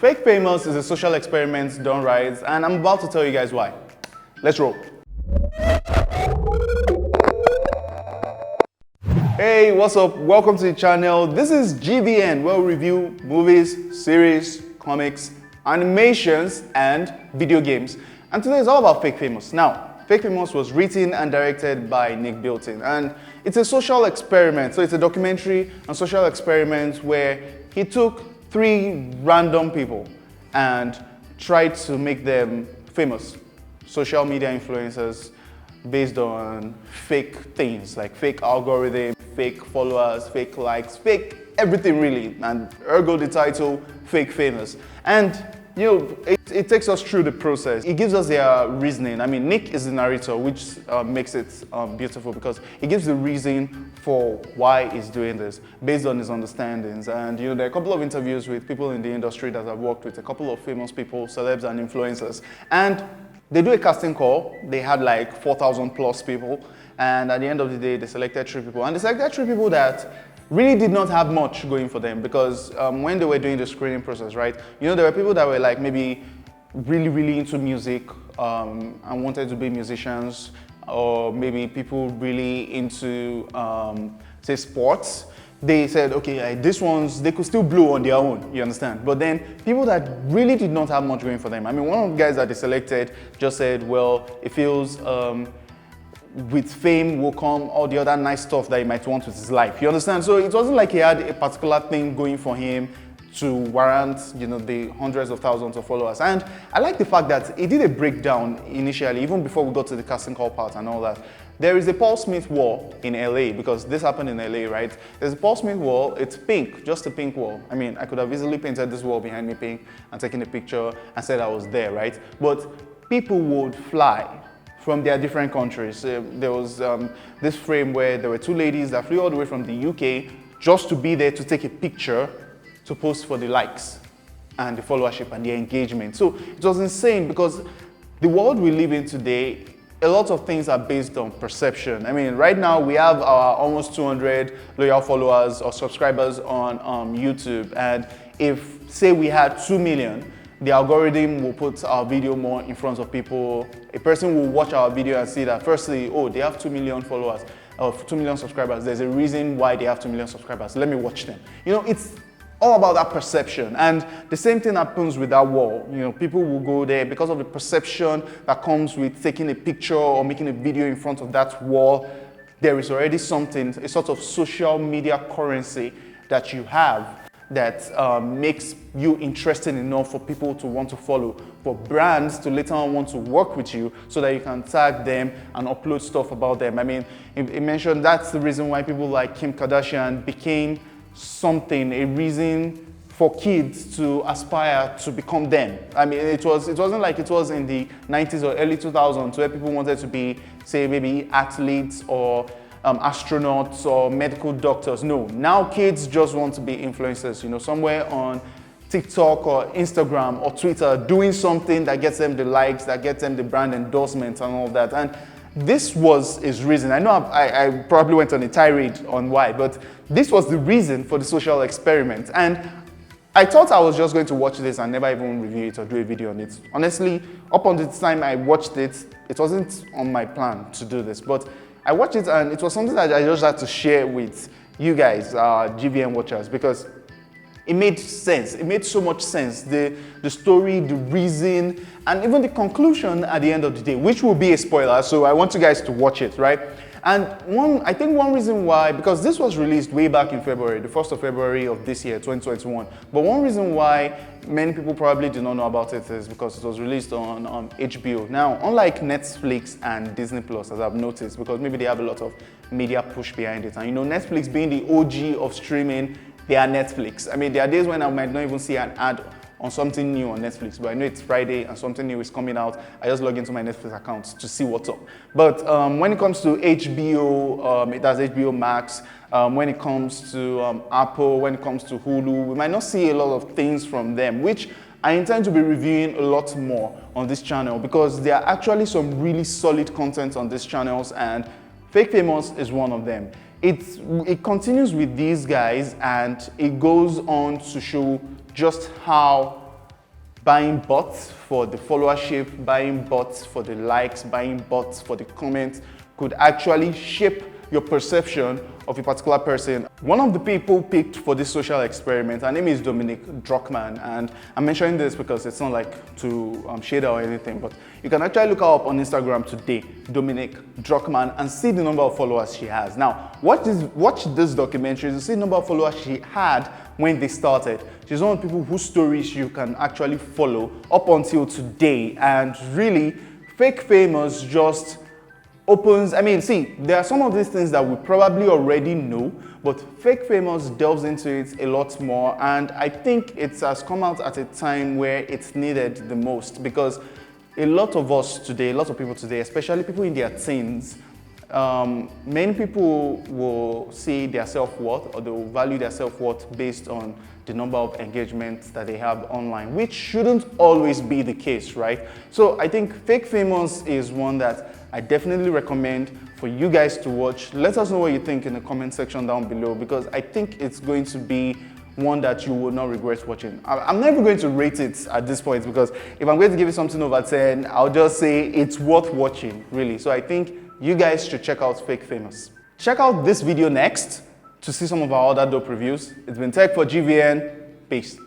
Fake famous is a social experiment done right, and I'm about to tell you guys why. Let's roll. Hey, what's up? Welcome to the channel. This is GVN, where we review movies, series, comics, animations, and video games. And today is all about Fake Famous. Now, Fake Famous was written and directed by Bilton, and it's a social experiment. So it's a documentary and social experiment where he took 3 random people and tried to make them famous. Social media influencers based on fake things like fake algorithm, fake followers, fake likes, fake everything really, and ergo the title, Fake Famous. And you know, it takes us through the process. It gives us their reasoning. I mean, Nick is the narrator, which makes it beautiful because he gives the reason for why he's doing this based on his understandings. And you know, there are a couple of interviews with people in the industry that I've worked with, a couple of famous people, celebs and influencers. And they do a casting call. They had like 4,000 plus people. And at the end of the day, they selected 3 people. And they selected 3 people that really did not have much going for them because when they were doing the screening process, right? You know, there were people that were like maybe really into music and wanted to be musicians, or maybe people really into, say, sports. They said, okay, these ones, they could still blow on their own, you understand? But then people that really did not have much going for them. I mean, one of the guys that they selected just said, well, it feels, with fame will come all the other nice stuff that he might want with his life. You understand? So it wasn't like he had a particular thing going for him to warrant, you know, the hundreds of thousands of followers. And I like the fact that he did a breakdown initially, even before we got to the casting call part and all that. There is a Paul Smith wall in LA, because this happened in LA, right? There's a Paul Smith wall, it's pink, just a pink wall. I mean, I could have easily painted this wall behind me pink and taken a picture and said I was there, right? But people would fly from their different countries. There was this frame where there were 2 ladies that flew all the way from the UK just to be there to take a picture to post for the likes and the followership and the engagement. So it was insane because the world we live in today, a lot of things are based on perception. I mean, right now we have our almost 200 loyal followers or subscribers on YouTube, and if, say, we had 2 million, the algorithm will put our video more in front of people. A person will watch our video and see that, firstly, oh, they have 2 million followers, or 2 million subscribers. There's a reason why they have 2 million subscribers. Let me watch them. You know, it's all about that perception. And the same thing happens with that wall. You know, people will go there because of the perception that comes with taking a picture or making a video in front of that wall. There is already something, a sort of social media currency that you have that makes you interesting enough for people to want to follow, for brands to later on want to work with you so that you can tag them and upload stuff about them. I mean, he mentioned that's the reason why people like Kim Kardashian became something, a reason for kids to aspire to become them. I mean, it wasn't like it was in the 90s or early 2000s where people wanted to be, say, maybe athletes or astronauts or medical doctors. No, now kids just want to be influencers, you know, somewhere on TikTok or Instagram or Twitter, doing something that gets them the likes, that gets them the brand endorsements and all that. And this was his reason. I know I probably went on a tirade on why, but this was the reason for the social experiment. And I thought I was just going to watch this and never even review it or do a video on it. Honestly, up until the time I watched it, it wasn't on my plan to do this, but I watched it and it was something that I just had to share with you guys, GVN watchers, because it made sense. It made so much sense. The story, the reason, and even the conclusion at the end of the day, which will be a spoiler, so I want you guys to watch it, right? And I think one reason why, because this was released way back in February, the 1st of February of this year, 2021, but one reason why many people probably do not know about it is because it was released on HBO. Now, unlike Netflix and Disney Plus, as I've noticed, because maybe they have a lot of media push behind it, and you know, Netflix being the OG of streaming, they are Netflix. I mean, there are days when I might not even see an ad on something new on Netflix, but I know it's Friday and something new is coming out. I just log into my Netflix account to see what's up. But when it comes to HBO, it has HBO Max. When it comes to Apple, when it comes to Hulu, we might not see a lot of things from them, which I intend to be reviewing a lot more on this channel because there are actually some really solid content on these channels, and Fake Famous is one of them. It continues with these guys and it goes on to show just how buying bots for the followership, buying bots for the likes, buying bots for the comments could actually shape your perception of a particular person. One of the people picked for this social experiment, her name is Dominic Druckmann, and I'm mentioning this because it's not like to shade her or anything, but you can actually look her up on Instagram today, Dominic Druckmann, and see the number of followers she has. Now, watch this documentary to see the number of followers she had when they started. She's one of the people whose stories you can actually follow up until today, and really, fake famous just opens, see, there are some of these things that we probably already know, but fake famous delves into it a lot more, and I think it has come out at a time where it's needed the most, because a lot of us today, a lot of people today, especially people in their teens, many people will see their self-worth, or they will value their self-worth based on the number of engagements that they have online, which shouldn't always be the case, right? So I think Fake Famous is one that I definitely recommend for you guys to watch. Let us know what you think in the comment section down below, because I think it's going to be one that you will not regret watching. I'm never going to rate it at this point, because if I'm going to give it something over 10, I'll just say it's worth watching, really. So I think you guys should check out Fake Famous. Check out this video next to see some of our other dope reviews. It's been Tech for GVN. Peace.